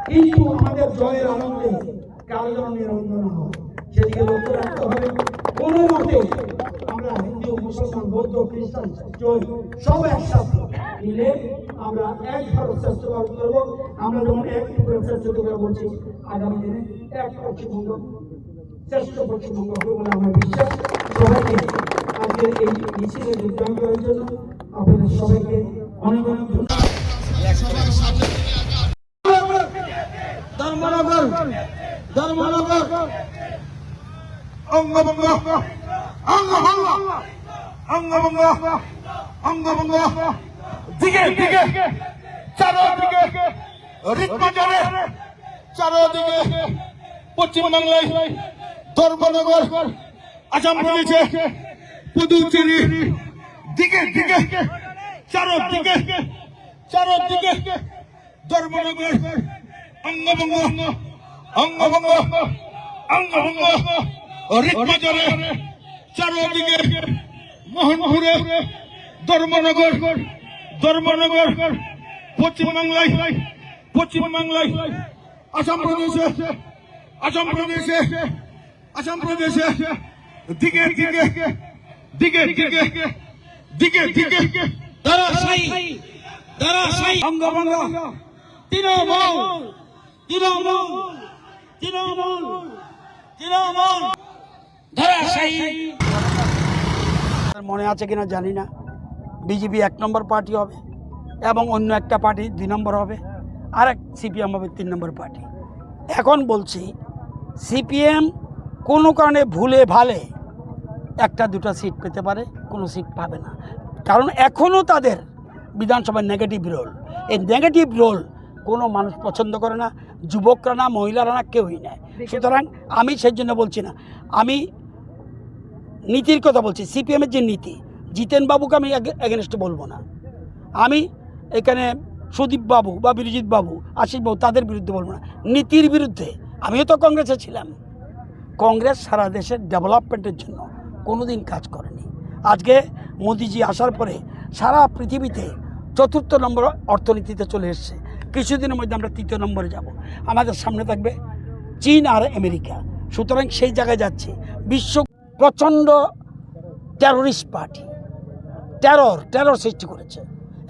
কিন্তু আমাদের জয়ের আনন্দে কারো যেন নিরঞ্জন না হয় সেদিকে লক্ষ্য রাখতে হবে। কোনো মতে আমরা হিন্দু, মুসলমান, বৌদ্ধ, খ্রিস্টান, জৈন সব একসাথে মিলে আমরা এক ভারত শ্রেষ্ঠ ভারত করবো। আমরা যেমন এক ত্রিপুরা শ্রেষ্ঠ ত্রিপুরা বলছি, আগামী দিনে এক পশ্চিমবঙ্গ শ্রেষ্ঠ পশ্চিমবঙ্গ হবে বলে আমার বিশ্বাস। সবাইকে আজকের এই মিছিলে যোগদান করার জন্য আপনাদের সবাইকে অনেক অনেক ধন্যবাদ। ধর্মনগর ধর্মনগর অঙ্গভঙ্গ অঙ্গভঙ্গ অঙ্গভঙ্গ অঙ্গভঙ্গ দিকে দিকে চারদিকে রিকমাজারে চারদিকে পশ্চিমবাংলায় ধর্মনগর আসাম প্রদেশে পুদুচেরি দিকে দিকে চারদিকে চারদিকে ধর্মনগর অঙ্গভঙ্গ অঙ্গভঙ্গ অঙ্গভঙ্গ রিকমাজারে চারদিকে মোহনপুরে ধর্মনগর ধর্মনগর পশ্চিমবাংলায় পশ্চিমবাংলায় আসাম প্রদেশে আসাম প্রদেশে আসাম প্রদেশে দিকে দিকে দিকে দিকে দিকে দিকে দারাসাই দারাসাই অঙ্গভঙ্গ তৃণমূল তৃণমূল তৃণমূল তৃণমূল দারাসাই। মনে আছে কিনা জানি না, বিজেপি 1 নম্বর পার্টি হবে এবং অন্য একটা পার্টি 2 নম্বর হবে, আর এক সিপিএম হবে 3 নম্বর পার্টি। এখন বলছি সিপিএম কোনো কারণে ভুলে ভালে 1-2টা সিট পেতে পারে, কোনো সিট পাবে না, কারণ এখনও তাদের বিধানসভায় নেগেটিভ রোল। এই নেগেটিভ রোল কোনো মানুষ পছন্দ করে না, যুবকরা না, মহিলারা না, কেউই নেয়। সুতরাং আমি সেই জন্য বলছি না, আমি নীতির কথা বলছি। সিপিএমের যে নীতি, জিতেন বাবুকে আমি এগেনস্টে বলবো না, আমি এখানে সুদীপ বাবু বা বিরজিৎ বাবু, আশিস বাবু তাদের বিরুদ্ধে বলবো না, নীতির বিরুদ্ধে। আমিও তো কংগ্রেসে ছিলাম। কংগ্রেস সারা দেশের ডেভেলপমেন্টের জন্য কোনো দিন কাজ করেনি। আজকে মোদিজি আসার পরে সারা পৃথিবীতে 4র্থ নম্বর অর্থনীতিতে চলে এসছে। কিছুদিনের মধ্যে আমরা 3য় নম্বরে যাব। আমাদের সামনে থাকবে চীন আর আমেরিকা। সুতরাং সেই জায়গায় যাচ্ছে। বিশ্ব প্রচণ্ড টেরোরিস্ট পার্টি, টেরর সৃষ্টি করেছে।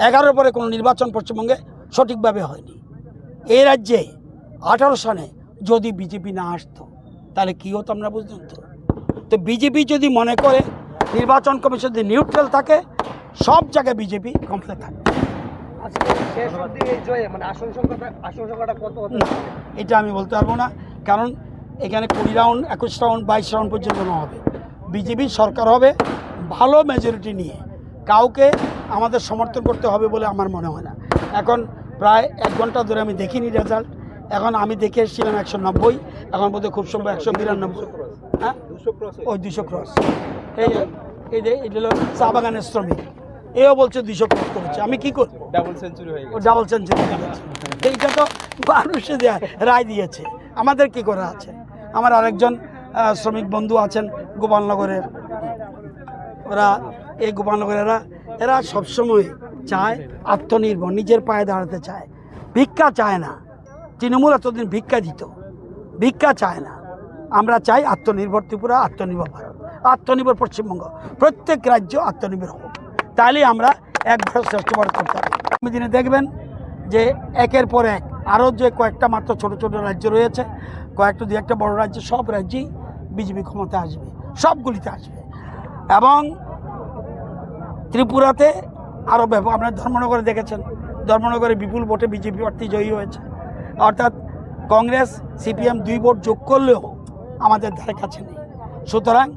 11 পরে কোনো নির্বাচন পশ্চিমবঙ্গে সঠিকভাবে হয়নি। এই রাজ্যে 18 সালে যদি বিজেপি না আসতো তাহলে কী হতো আমরা বুঝতাম তো। তো বিজেপি যদি মনে করে নির্বাচন কমিশন যদি নিউট্রাল থাকে, সব জায়গায় বিজেপি কমপ্লে থাকে। এটা আমি বলতে পারবো না, কারণ এখানে 20 রাউন্ড, 21 রাউন্ড, 22 রাউন্ড পর্যন্ত না হবে। বিজেপি সরকার হবে ভালো মেজরিটি নিয়ে। কাউকে আমাদের সমর্থন করতে হবে বলে আমার মনে হয় না। এখন প্রায় 1 ঘন্টা ধরে আমি দেখিনি রেজাল্ট। এখন আমি দেখে এসেছিলাম 190, এখন বোধহয় খুব সম্ভব 192। হ্যাঁ, ওই 200 ক্রস। এটা হলো চা বাগানের শ্রমিক, এও বলছে 200 ক্রস করেছে। আমি কি করব? ডাবল সেঞ্চুরি হয়ে গেছে। ডাবল সেঞ্চুরি হয়ে গেছে। এইটা তো মানুষে রায় দিয়েছে, আমাদের কি করা আছে? আমার আরেকজন শ্রমিক বন্ধু আছেন গোপালনগরের, ওরা এই গোপালনগরেরা এরা সবসময় চায় আত্মনির্ভর, নিজের পায়ে দাঁড়াতে চায়, ভিক্ষা চায় না। তৃণমূল এতদিন ভিক্ষা দিত, ভিক্ষা চায় না। আমরা চাই আত্মনির্ভর ত্রিপুরা, আত্মনির্ভর ভারত, আত্মনির্ভর পশ্চিমবঙ্গ, প্রত্যেক রাজ্য আত্মনির্ভর হোক। তাহলে আমরা এক ভারত শ্রেষ্ঠ ভারত করতে হবে। আগামী দিনে দেখবেন যে একের পর এক আরও যে কয়েকটা মাত্র ছোট ছোট রাজ্য রয়েছে, কয়েকটা 2-1টা বড় রাজ্য, সব রাজ্যেই বিজেপি ক্ষমতা আসবে, সবগুলিতে আসবে। এবং ত্রিপুরাতে আরও ব্যাপক, আপনার ধর্মনগরে দেখেছেন, ধর্মনগরে বিপুল ভোটে বিজেপি প্রার্থী জয়ী হয়েছে। অর্থাৎ কংগ্রেস সিপিএম 2 ভোট যোগ করলেও আমাদের ধারে কাছে নেই। সুতরাং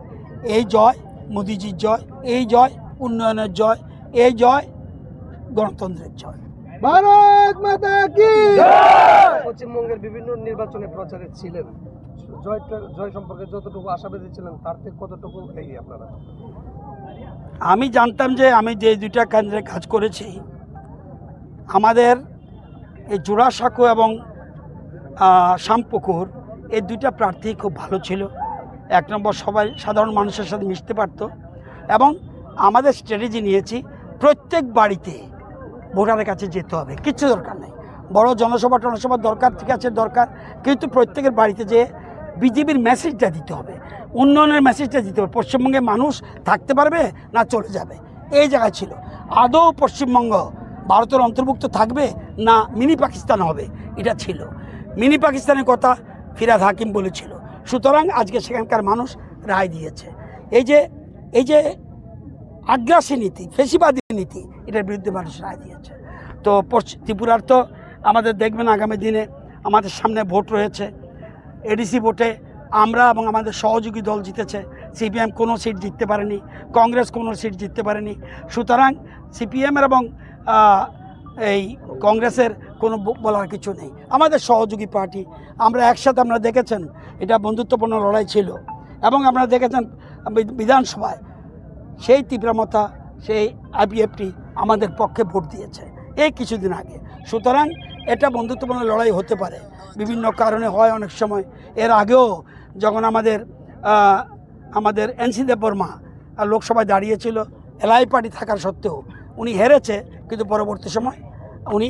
এই জয় মোদিজির জয়, এই জয় উন্নয়নের জয়, এই জয় গণতন্ত্রের জয়। ভারত মাতা কি জয়। পশ্চিমবঙ্গের বিভিন্ন নির্বাচনে প্রচারে ছিলেন, জয় সম্পর্কে যতটুকু আশাবাদী ছিলেন তার থেকে কতটুকু এগিয়ে আপনারা? আমি জানতাম যে আমি যে 2টা কেন্দ্রে কাজ করেছি, আমাদের এই জোড়াসাঁকো এবং শামপুকুর, এই 2টা প্রার্থী খুব ভালো ছিল। 1 নম্বর সবাই সাধারণ মানুষের সাথে মিশতে পারত, এবং আমাদের স্ট্র্যাটেজি নিয়েছি প্রত্যেক বাড়িতে ভোটারের কাছে যেতে হবে, কিচ্ছু দরকার নেই। বড় জনসভা টনসভা দরকার, ঠিক আছে দরকার, কিন্তু প্রত্যেকের বাড়িতে যে বিজেপির মেসেজটা দিতে হবে, উন্নয়নের মেসেজটা দিতে হবে। পশ্চিমবঙ্গে মানুষ থাকতে পারবে না চলে যাবে, এই জায়গায় ছিল। আদৌ পশ্চিমবঙ্গ ভারতের অন্তর্ভুক্ত থাকবে না মিনি পাকিস্তান হবে, এটা ছিল। মিনি পাকিস্তানের কথা ফিরহাদ হাকিম বলেছিল, সুতরাং আজকে সেখানকার মানুষ রায় দিয়েছে। এই যে আগ্রাসী নীতি, ফেসিবাদী নীতি, এটার বিরুদ্ধে মানুষ রায় দিয়েছে। তো ত্রিপুরার তো আমাদের দেখবেন আগামী দিনে আমাদের সামনে ভোট রয়েছে। এডিসি ভোটে আমরা এবং আমাদের সহযোগী দল জিতেছে, সিপিএম কোনো সিট জিততে পারেনি, কংগ্রেস কোনো সিট জিততে পারেনি। সুতরাং সিপিএমের এবং এই কংগ্রেসের কোনো বলার কিছু নেই। আমাদের সহযোগী পার্টি, আমরা একসাথে, আপনারা দেখেছেন এটা বন্ধুত্বপূর্ণ লড়াই ছিল, এবং আপনারা দেখেছেন বিধানসভায় সেই তীব্রমতা, সেই আইপিএফটি আমাদের পক্ষে ভোট দিয়েছে এই কিছুদিন আগে। সুতরাং এটা বন্ধুত্বপূর্ণ লড়াই হতে পারে, বিভিন্ন কারণে হয় অনেক সময়। এর আগেও যখন আমাদের এনসি দেববর্মা লোকসভায় দাঁড়িয়েছিল, এলআই পার্টি থাকার সত্ত্বেও উনি হেরেছে, কিন্তু পরবর্তী সময় উনি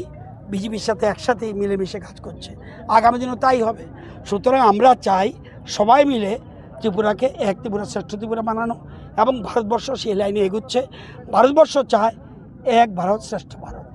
বিজেপির সাথে একসাথেই মিলেমিশে কাজ করছে। আগামী দিনও তাই হবে। সুতরাং আমরা চাই সবাই মিলে ত্রিপুরাকে এক ত্রিপুরা শ্রেষ্ঠ ত্রিপুরা বানানো, এবং ভারতবর্ষ সেই লাইনে এগুচ্ছে। ভারতবর্ষ চায় এক ভারত শ্রেষ্ঠ ভারত।